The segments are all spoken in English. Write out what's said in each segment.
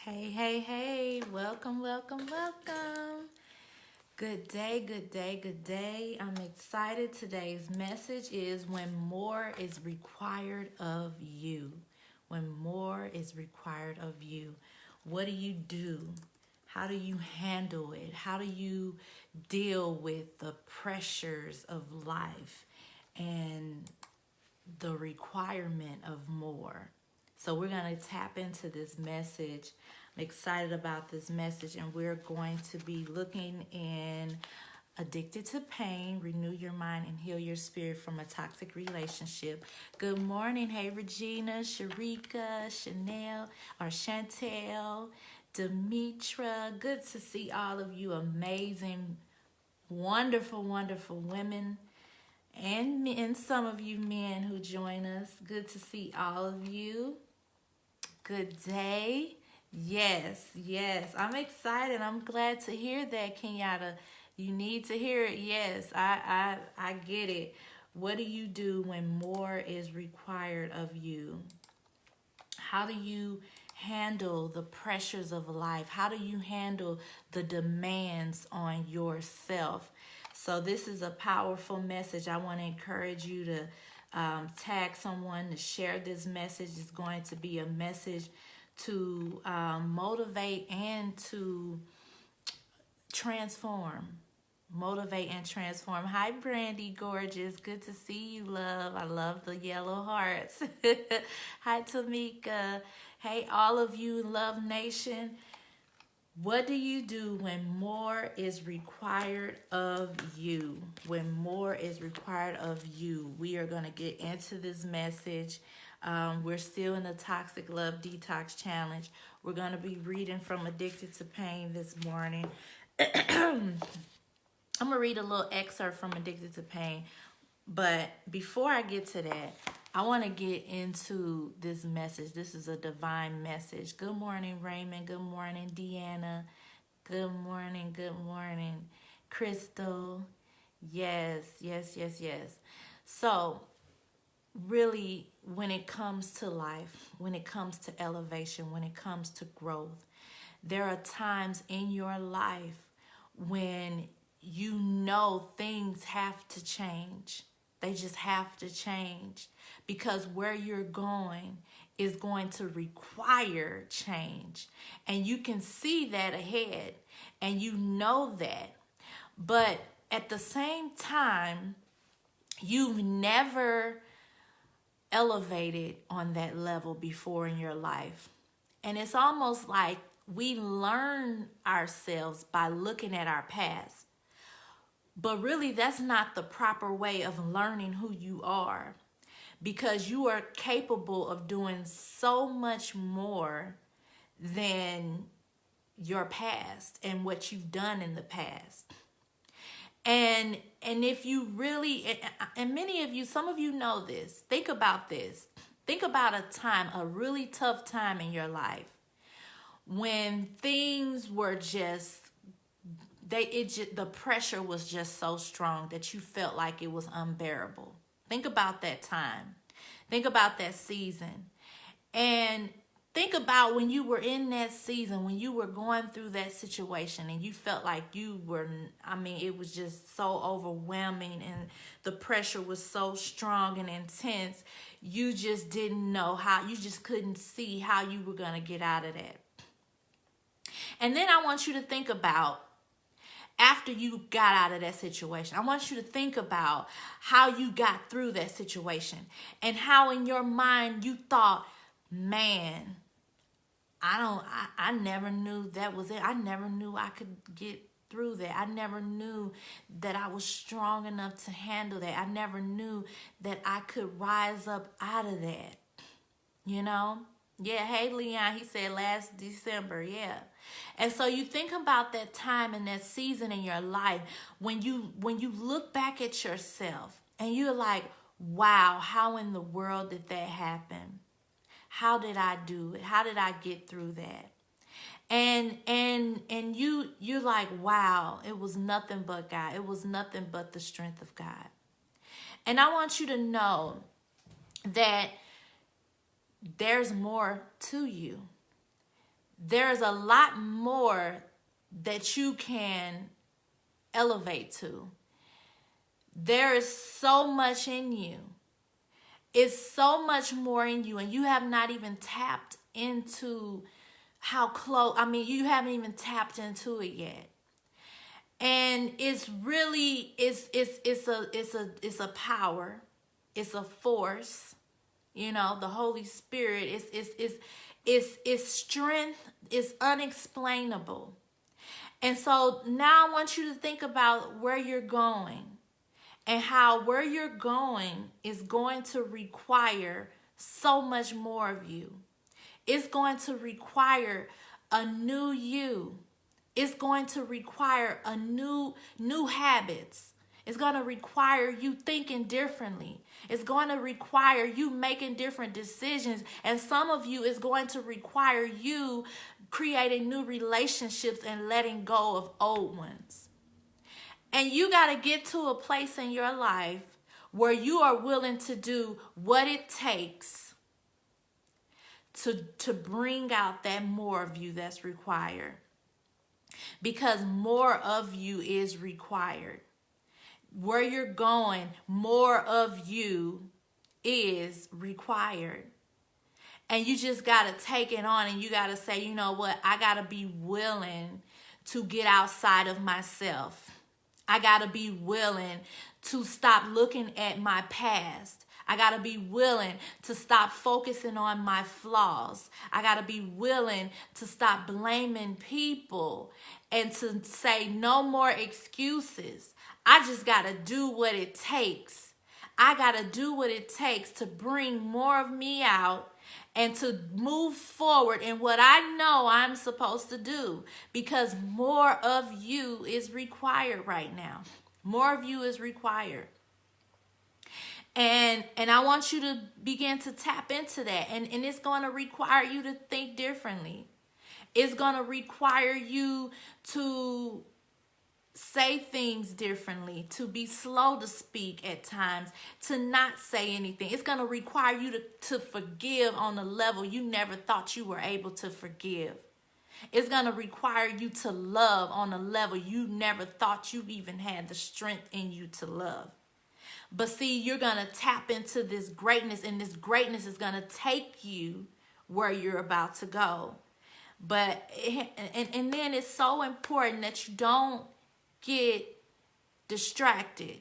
Hey, hey, hey, welcome, welcome, welcome. Good day, good day, good day. I'm excited. Today's message is when more is required of you. When more is required of you. What do you do? How do you handle it? How do you deal with the pressures of life and the requirement of more? So we're going to tap into this message. I'm excited about this message, and we're going to be looking in Addicted to Pain, Renew Your Mind and Heal Your Spirit from a Toxic Relationship. Good morning. Hey, Regina, Sharika, Chanel, or Chantel, Demetra. Good to see all of you amazing, wonderful, wonderful women and some of you men who join us. Good to see all of you. Good day. Yes, yes. I'm excited. I'm glad to hear that, Kenyatta. You need to hear it. Yes, I get it. What do you do when more is required of you? How do you handle the pressures of life? How do you handle the demands on yourself? So this is a powerful message. I want to encourage you to tag someone to share this message. It's going to be a message to motivate and to transform. Motivate and transform. Hi, Brandy, gorgeous. Good to see you, love. I love the yellow hearts. Hi, Tamika. Hey, all of you, Love Nation. What do you do when more is required of you? When more is required of you. We are going to get into this message. We're still in the Toxic Love Detox Challenge. We're going to be reading from Addicted to Pain this morning. I'm going to read a little excerpt from Addicted to Pain. But before I get to that, I want to get into this message. This is a divine message. Good morning, Raymond. Good morning, Deanna. Good morning, Crystal. Yes, yes, yes, yes. So, really, when it comes to life, when it comes to elevation, when it comes to growth, there are times in your life when you know things have to change. They just have to change because where you're going is going to require change. And you can see that ahead and you know that. But at the same time, you've never elevated on that level before in your life. And it's almost like we learn ourselves by looking at our past. But really, that's not the proper way of learning who you are, because you are capable of doing so much more than your past and what you've done in the past. And if you really, and many of you, some of you know this, think about this. Think about a time, a really tough time in your life when things were just the pressure was just so strong that you felt like it was unbearable. Think about that time. Think about that season. And think about when you were in that season, when you were going through that situation and you felt like it was just so overwhelming and the pressure was so strong and intense. You just didn't know you just couldn't see how you were going to get out of that. And then I want you to think about after you got out of that situation. I want you to think about how you got through that situation and how in your mind you thought, man, I never knew that was it. I never knew I could get through that. I never knew that I was strong enough to handle that. I never knew that I could rise up out of that. You know? Yeah, hey, Leon, he said last December, yeah. And so you think about that time and that season in your life when you look back at yourself and you're like, wow, how in the world did that happen? How did I do it? How did I get through that? And you're like, wow, it was nothing but God. It was nothing but the strength of God. And I want you to know that there's more to you. there's a lot more that you can elevate to. There is so much in you. It's so much more in you, and you have not even tapped into how close, you haven't even tapped into it yet. And it's really, it's a power, it's a force, the Holy Spirit is strength, is unexplainable. And so now I want you to think about where you're going, and how where you're going is going to require so much more of you. It's going to require a new you. It's going to require a new habits. It's going to require you thinking differently. It's going to require you making different decisions. And some of you is going to require you creating new relationships and letting go of old ones. And you got to get to a place in your life where you are willing to do what it takes to bring out that more of you that's required. Because more of you is required. Where you're going, more of you is required. And you just got to take it on, and you got to say, you know what? I got to be willing to get outside of myself. I got to be willing to stop looking at my past. I got to be willing to stop focusing on my flaws. I got to be willing to stop blaming people and to say no more excuses. I just got to do what it takes. I got to do what it takes to bring more of me out and to move forward in what I know I'm supposed to do, because more of you is required right now. More of you is required. And I want you to begin to tap into that. And it's going to require you to think differently. It's going to require you to say things differently, to be slow to speak at times, to not say anything. It's going to require you to forgive on a level you never thought you were able to forgive. It's going to require you to love on a level you never thought you even had the strength in you to love. But see, you're going to tap into this greatness, and this greatness is going to take you where you're about to go. But, and then it's so important that you don't get distracted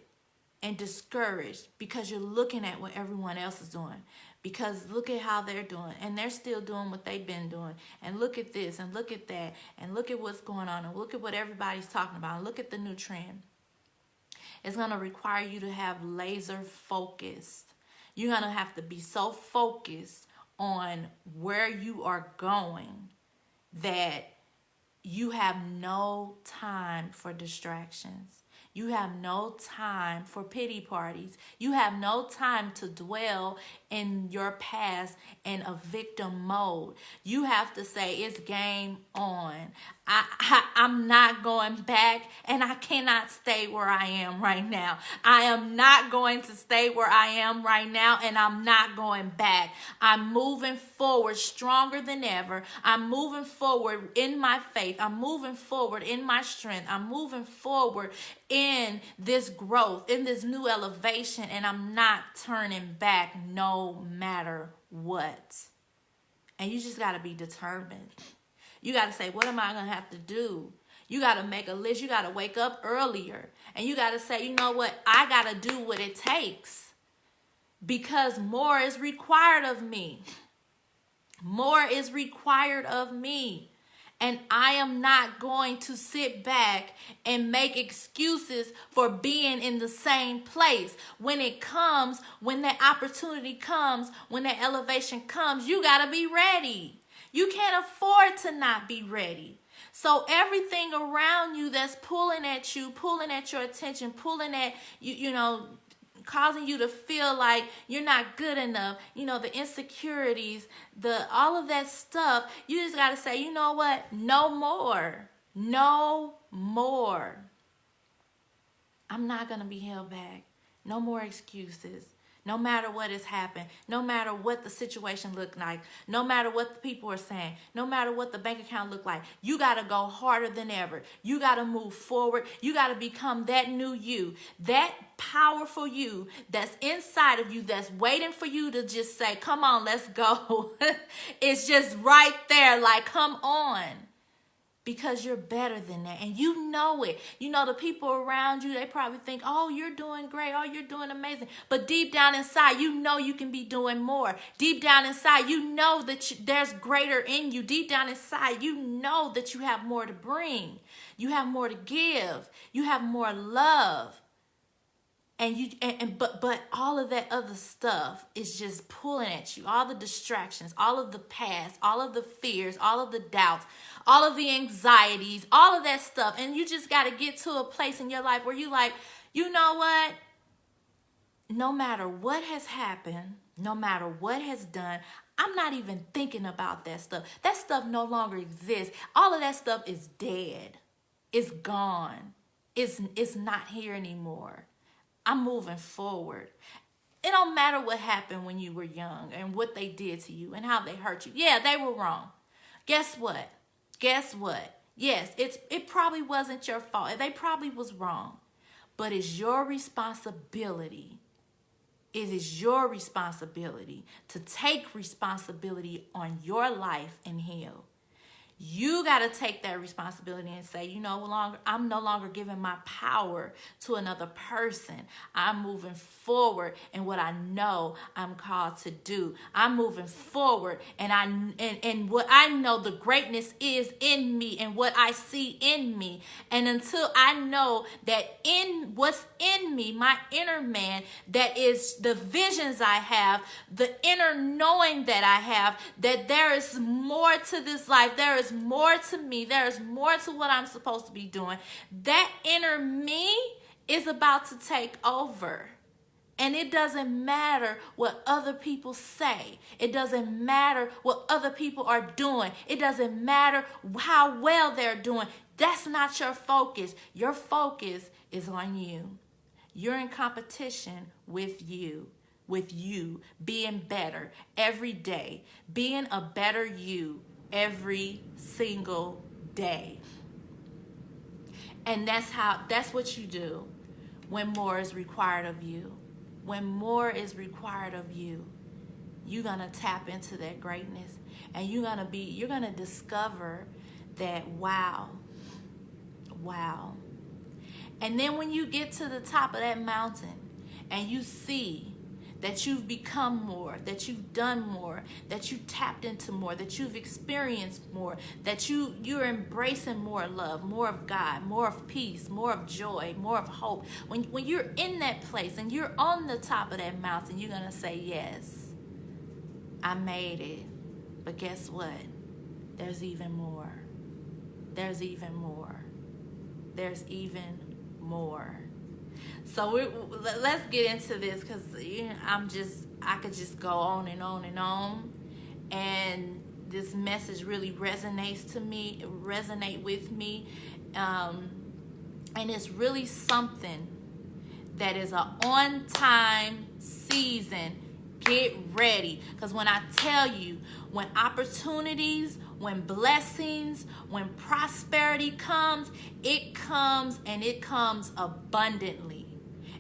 and discouraged because you're looking at what everyone else is doing. Because look at how they're doing, and they're still doing what they've been doing. And look at this, and look at that, and look at what's going on, and look at what everybody's talking about, and look at the new trend. It's going to require you to have laser focused. You're going to have to be so focused on where you are going that you have no time for distractions. You have no time for pity parties. You have no time to dwell in your past in a victim mode. You have to say, it's game on. I'm not going back, and I cannot stay where I am right now. I am not going to stay where I am right now, and I'm not going back. I'm moving forward stronger than ever. I'm moving forward in my faith. I'm moving forward in my strength. I'm moving forward in this growth, in this new elevation, and I'm not turning back no matter what. And you just got to be determined. You got to say, what am I going to have to do? You got to make a list. You got to wake up earlier. And you got to say, you know what? I got to do what it takes. Because more is required of me. More is required of me. And I am not going to sit back and make excuses for being in the same place. When it comes, when that opportunity comes, when that elevation comes, you got to be ready. You can't afford to not be ready. So everything around you that's pulling at you, pulling at your attention, pulling at you, causing you to feel like you're not good enough, the insecurities, all of that stuff, you just got to say, you know what? No more. No more. I'm not going to be held back. No more excuses. No matter what has happened, no matter what the situation looked like, no matter what the people are saying, no matter what the bank account looked like, you got to go harder than ever. You got to move forward. You got to become that new you, that powerful you that's inside of you, that's waiting for you to just say, come on, let's go. It's just right there, like, come on. Because you're better than that. And you know it. You know, the people around you, they probably think, oh, you're doing great. Oh, you're doing amazing. But deep down inside, you know you can be doing more. Deep down inside, you know that there's greater in you. Deep down inside, you know that you have more to bring. You have more to give. You have more love. But all of that other stuff is just pulling at you. All the distractions, all of the past, all of the fears, all of the doubts, all of the anxieties, all of that stuff. And you just got to get to a place in your life where you like, you know what? No matter what has happened, no matter what has done, I'm not even thinking about that stuff. That stuff no longer exists. All of that stuff is dead. It's gone. It's not here anymore. I'm moving forward. It don't matter what happened when you were young and what they did to you and how they hurt you. Yeah, they were wrong. Guess what? Yes, it probably wasn't your fault. They probably was wrong. But it's your responsibility. It is your responsibility to take responsibility on your life and heal. You got to take that responsibility and say, I'm no longer giving my power to another person. I'm moving forward in what I know I'm called to do. I'm moving forward and what I know the greatness is in me and what I see in me. And until I know that in what's in me, my inner man, that is the visions I have, the inner knowing that I have, that there is more to this life. There is more to me. There is more to what I'm supposed to be doing. That inner me is about to take over. And it doesn't matter what other people say. It doesn't matter what other people are doing. It doesn't matter how well they're doing. That's not your focus. Your focus is on you. You're in competition with you being better every day, being a better you every single day. And that's what you do when more is required of you. When more is required of you, you're going to tap into that greatness and you're going to discover that wow. And then when you get to the top of that mountain and you see that you've become more, that you've done more, that you tapped into more, that you've experienced more, that you're embracing more love, more of God, more of peace, more of joy, more of hope. When you're in that place and you're on the top of that mountain, you're going to say, yes, I made it. But guess what? There's even more. There's even more. There's even more. So let's get into this because I could just go on and on and on. And this message really resonates with me. And it's really something that is an on-time season. Get ready. Because when I tell you, when opportunities, when blessings, when prosperity comes, it comes and it comes abundantly.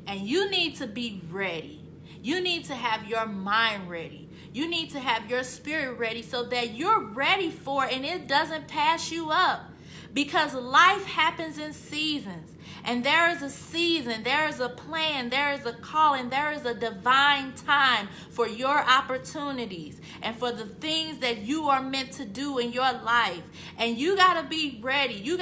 And you need to be ready. You need to have your mind ready. You need to have your spirit ready so that you're ready for it and it doesn't pass you up. Because life happens in seasons. And there is a season, there is a plan, there is a calling, there is a divine time for your opportunities and for the things that you are meant to do in your life. And you got to be ready. You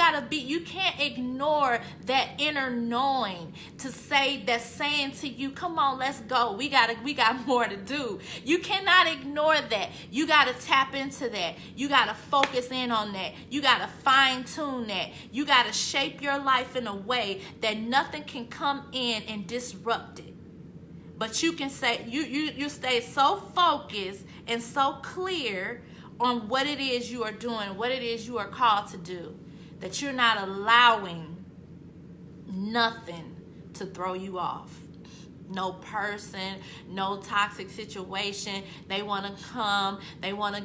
can't ignore that inner knowing that's saying to you, come on, let's go. We got more to do. You cannot ignore that. You got to tap into that. You got to focus in on that. You got to fine tune that. You got to shape your life in a way that nothing can come in and disrupt it. But you can say you stay so focused and so clear on what it is you are doing, what it is you are called to do, that you're not allowing nothing to throw you off. no person, no toxic situation. They want to come, they want to,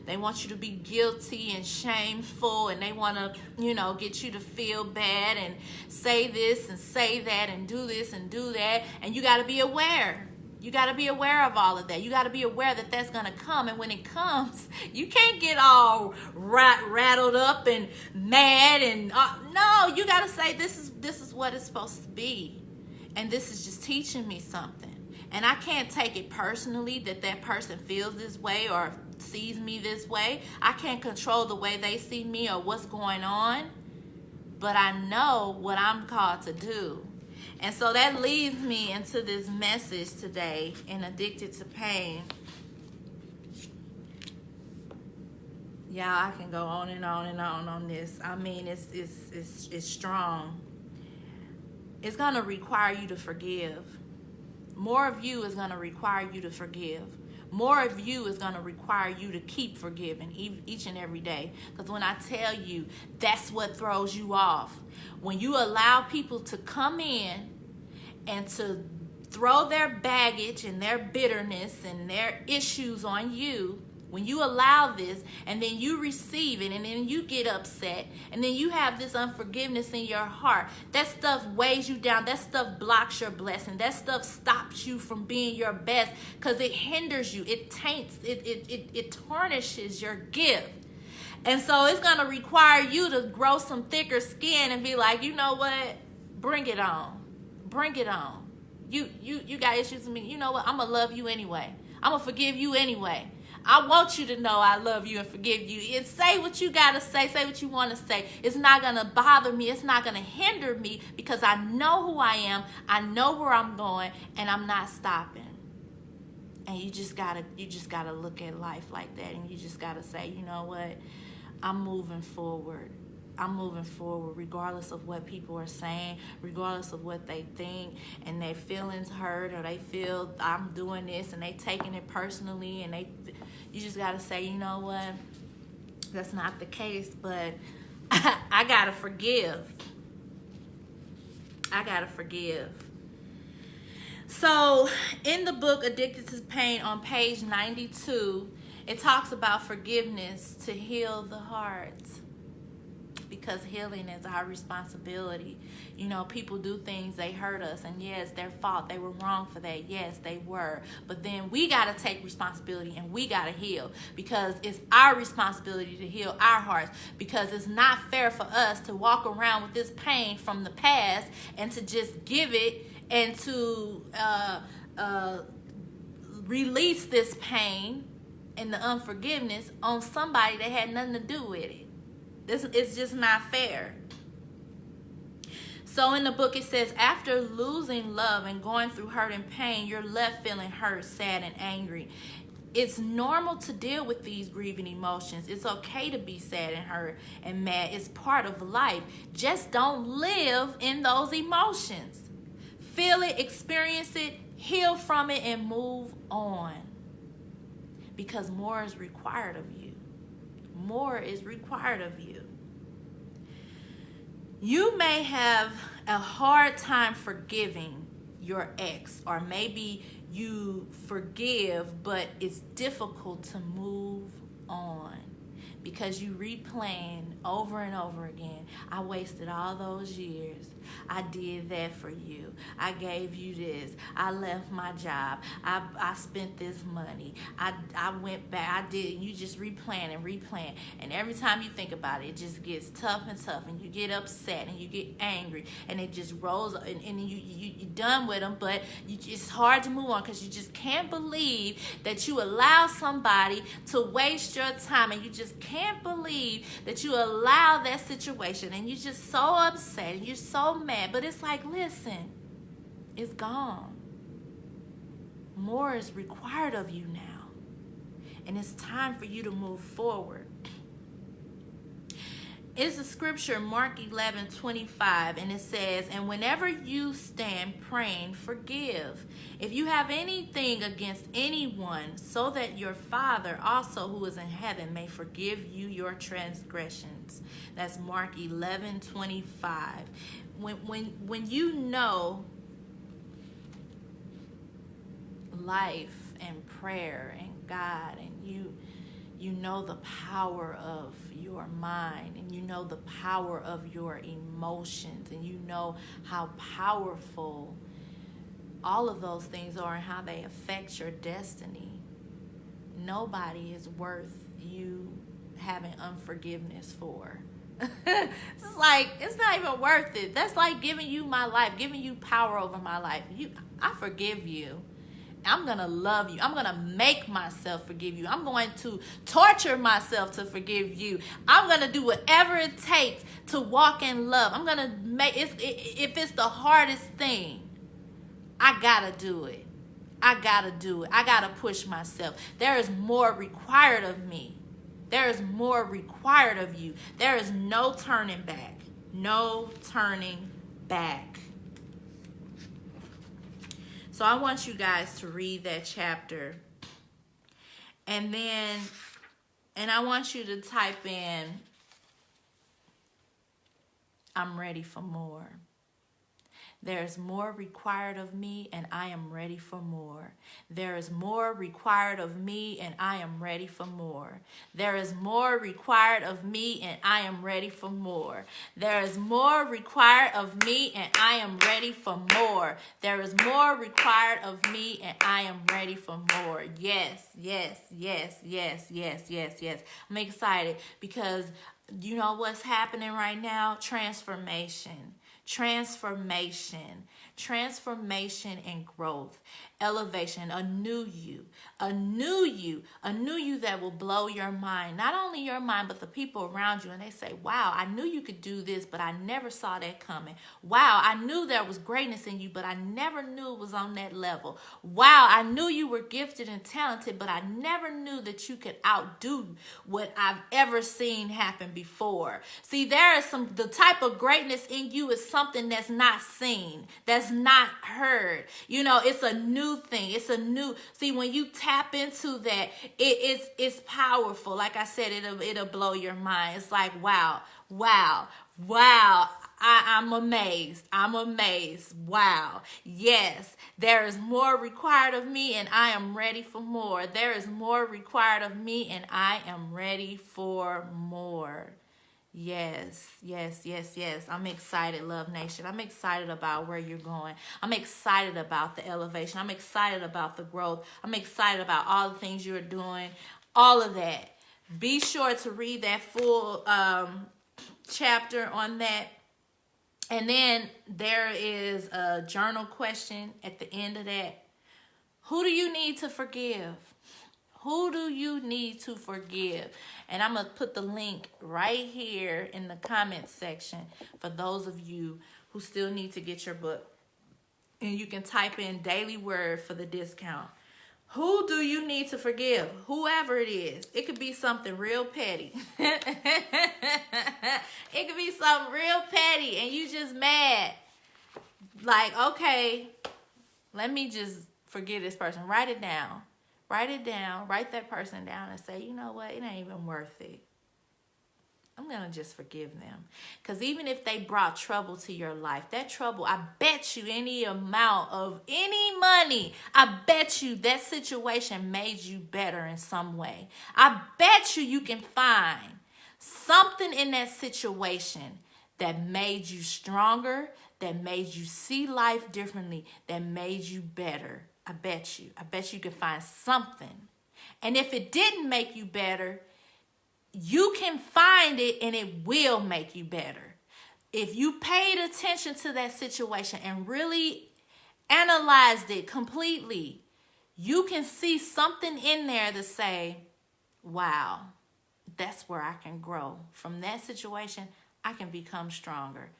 they want you to be guilty and shameful, and they want to, get you to feel bad and say this and say that and do this and do that. And you got to be aware. You got to be aware of all of that. You got to be aware that that's going to come. And when it comes, you can't get all rattled up and mad. And no, you got to say, this is what it's supposed to be. And this is just teaching me something. And I can't take it personally that person feels this way or sees me this way. I can't control the way they see me or what's going on. But I know what I'm called to do. And so that leads me into this message today in Addicted to Pain. Y'all, I can go on and on and on this. I mean, it's strong. It's going to require you to forgive. More of you is going to require you to forgive. More of you is going to require you to keep forgiving each and every day. Because when I tell you, that's what throws you off. When you allow people to come in and to throw their baggage and their bitterness and their issues on you, when you allow this and then you receive it and then you get upset and then you have this unforgiveness in your heart, that stuff weighs you down. That stuff blocks your blessing. That stuff stops you from being your best because it hinders you. It taints, it tarnishes your gift. And so it's going to require you to grow some thicker skin and be like, you know what? Bring it on. Bring it on. You got issues with me. You know what? I'm going to love you anyway. I'm going to forgive you anyway. I want you to know I love you and forgive you. And say what you got to say. Say what you want to say. It's not going to bother me. It's not going to hinder me because I know who I am. I know where I'm going, and I'm not stopping. And you just gotta look at life like that, and you just gotta say, you know what? I'm moving forward. I'm moving forward regardless of what people are saying, regardless of what they think, and their feelings hurt, or they feel I'm doing this and they taking it personally, and you just got to say, you know what? That's not the case, but I got to forgive. I got to forgive. So in the book Addicted to Pain on page 92, it talks about forgiveness to heal the heart, because healing is our responsibility. You know, people do things, they hurt us, and yes, their fault. They were wrong for that. Yes, they were. But then we got to take responsibility and we got to heal, because it's our responsibility to heal our hearts, because it's not fair for us to walk around with this pain from the past and to just give it and to release this pain and the unforgiveness on somebody that had nothing to do with it. It's just not fair. So in the book it says, after losing love and going through hurt and pain, you're left feeling hurt, sad, and angry. It's normal to deal with these grieving emotions. It's okay to be sad and hurt and mad. It's part of life. Just don't live in those emotions. Feel it, experience it, heal from it, and move on. Because more is required of you. More is required of you. You may have a hard time forgiving your ex, or maybe you forgive, but it's difficult to move on because you replaying over and over again. I wasted all those years. I did that for you. I gave you this. I left my job. I spent this money. I went back. I did. You just replan and replan. And every time you think about it, it just gets tough and tough. And you get upset and you get angry. And it just rolls. And you're done with them. But it's hard to move on because you just can't believe that you allow somebody to waste your time. And you just can't believe that you allow that situation. And you're just so upset. And you're so mad. But it's like, listen, it's gone. More is required of you now, and it's time for you to move forward. It's a scripture, Mark 11:25, and it says, and whenever you stand praying, forgive if you have anything against anyone, so that your Father also who is in heaven may forgive you your transgressions. That's Mark 11:25. When you know life and prayer and God, and you know the power of your mind, and you know the power of your emotions, and you know how powerful all of those things are and how they affect your destiny. Nobody is worth you having unforgiveness for. It's like, it's not even worth it. That's like giving you my life, giving you power over my life. I forgive you. I'm going to love you. I'm going to make myself forgive you. I'm going to torture myself to forgive you. I'm going to do whatever it takes to walk in love. I'm going to make it, if it's the hardest thing, I got to do it. I got to do it. I got to push myself. There is more required of me. There is more required of you. There is no turning back. No turning back. So I want you guys to read that chapter. And I want you to type in, I'm ready for more. There's more required of me, and I am ready for more. There is more required of me, and I am ready for more. There is more required of me, and I am ready for more. There is more required of me, and I am ready for more. There is more required of me, and I am ready for more. Yes, yes, yes, yes, yes, yes, yes. I'm excited because you know what's happening right now? Transformation and growth, elevation, a new you that will blow your mind. Not only your mind, but the people around you. And they say, wow, I knew you could do this, but I never saw that coming. Wow, I knew there was greatness in you, but I never knew it was on that level. Wow, I knew you were gifted and talented, but I never knew that you could outdo what I've ever seen happen before. See, there is the type of greatness in you is something that's not seen, that's not heard. You know, it's a new thing. It's a new, see, when you tap into that, it's powerful. Like I said, it'll blow your mind. It's like, wow. I'm amazed. Wow. Yes, there is more required of me, and I am ready for more. There is more required of me, and I am ready for more. Yes. I'm excited, Love Nation. I'm excited about where you're going. I'm excited about the elevation. I'm excited about the growth. I'm excited about all the things you're doing, all of that. Be sure to read that full chapter on that. And then there is a journal question at the end of that. Who do you need to forgive? Who do you need to forgive? And I'm going to put the link right here in the comments section for those of you who still need to get your book. And you can type in daily word for the discount. Who do you need to forgive? Whoever it is. It could be something real petty. It could be something real petty and you just mad. Like, okay, let me just forgive this person. Write it down. Write that person down and say, you know what, it ain't even worth it. I'm going to just forgive them. Because even if they brought trouble to your life, that trouble, I bet you any amount of any money, I bet you that situation made you better in some way. I bet you can find something in that situation that made you stronger, that made you see life differently, that made you better. I bet you can find something. And if it didn't make you better, you can find it and it will make you better. If you paid attention to that situation and really analyzed it completely, you can see something in there to say, wow, that's where I can grow. From that situation, I can become stronger.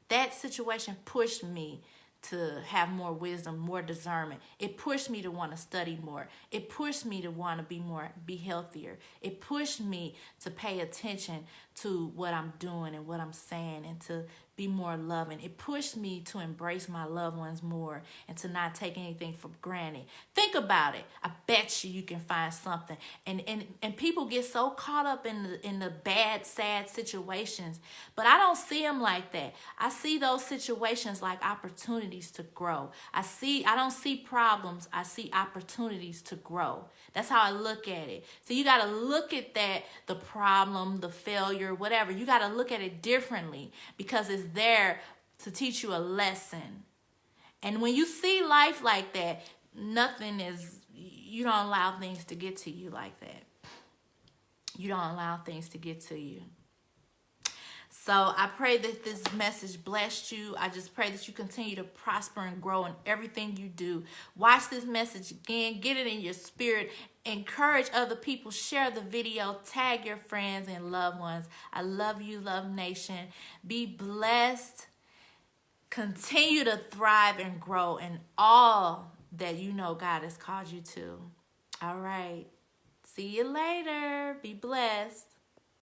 That situation pushed me to have more wisdom, more discernment. It pushed me to want to study more. It pushed me to want to be healthier. It pushed me to pay attention to what I'm doing and what I'm saying and to be more loving. It pushed me to embrace my loved ones more and to not take anything for granted. Think about it. I bet you can find something. And people get so caught up in the bad, sad situations, but I don't see them like that. I see those situations like opportunities to grow. I don't see problems. I see opportunities to grow. That's how I look at it. So you got to look at that, the problem, the failure, whatever. You got to look at it differently because it's there to teach you a lesson. And when you see life like that, you don't allow things to get to you like that. You don't allow things to get to you. So I pray that this message blessed you. I just pray that you continue to prosper and grow in everything you do. Watch this message again. Get it in your spirit. Encourage other people. Share the video. Tag your friends and loved ones. I love you, Love Nation. Be blessed. Continue to thrive and grow in all that you know God has called you to. All right. See you later. Be blessed.